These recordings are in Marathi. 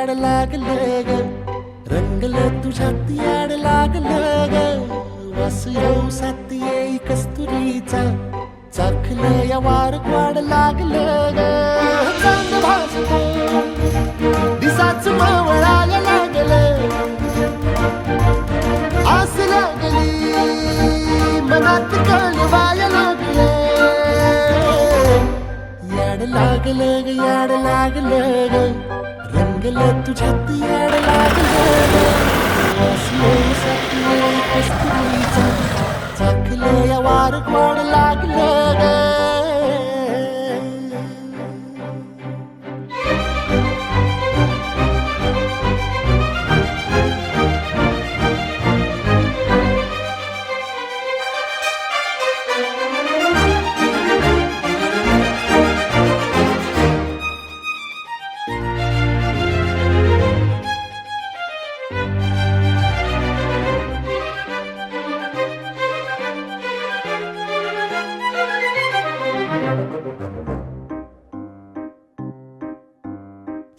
याड लागलं ग, रंगलं तुझ्यात याड लागलं ग. वास येऊ साथ येई कस्तुरीचा, चाखलं या वार वाड लागलं ग. चांद भासलं दिसाच मावळायला लागलं, आस लागली मनात कळवायला लागलं. याड लागलं ग, याड लागलं ग, रंगलं तुझ्यात याड लागलं ग. वास येऊ साथ येई कस्तुरीचा, चाखलं या वार वाड लागलं ग.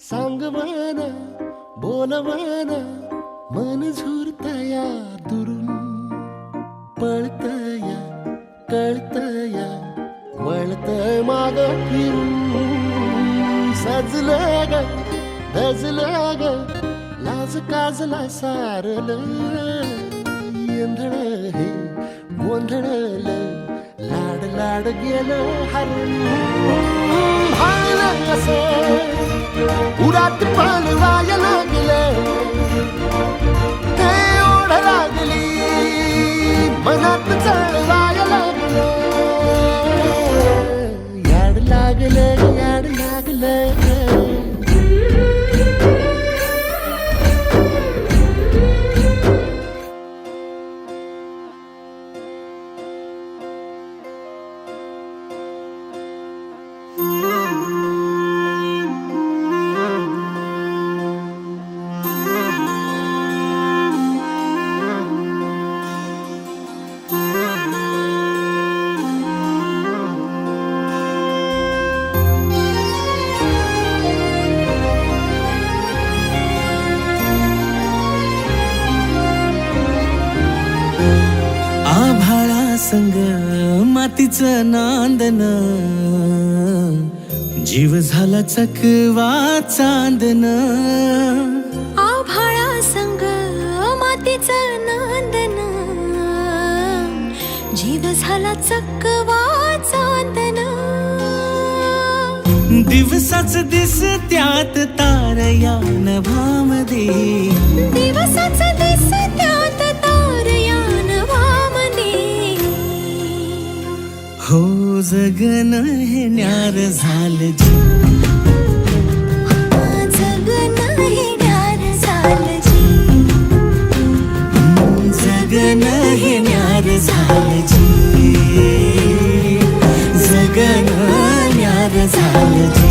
सांगवाना बोलवाना मन झुरतया दुरून, पळतया कळतया वळतय माग फिरून. सजलं ग धजलं ग लाज काजला सारलं, येंधळ हे गोंधळलं लाड लाड गेलं हरून. भाळलं असं उरात पळवायला लागलं, ते ओढ लागली मनात चळवायला लागलं. याड लागलं याड लागलं. संग मातीचं नांदन, जीव झाला चकवा चांदन. आभाळा संग मातीचं नांदन, जीव झाला चकवा चांदन. दिवसाच दिस त्यात तारया नभामध्ये, दिवसाच दिस त्यात तारया नभामध्ये. हो जगन हे न्यार झालं जी, जगन हे न्यार झालं जी. जगन हे न्यार झालं जी, जगन न्यार झालं जी.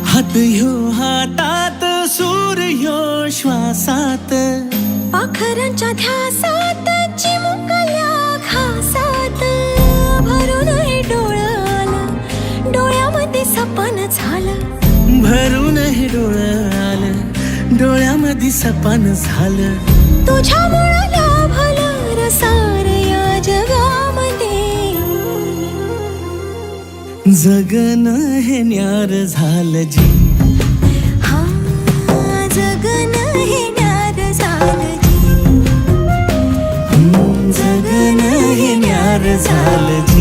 हात ह्यो हातात सूर ह्यो श्वासात, पाखरांच्या ध्यासात चिमुकल्या घासात. भरून हे डोळं आलं, डोळ्यामध्ये सपन झालं. भरून हे डोळं आलं, डोळ्यामध्ये सपन झालं. तुझ्यामुळं लाभलं रसार या जगामध्ये. जगन हे न्यार झालं जी, हा जगन हे न्यार झालं जी. जगन हे न्यार झालं जी.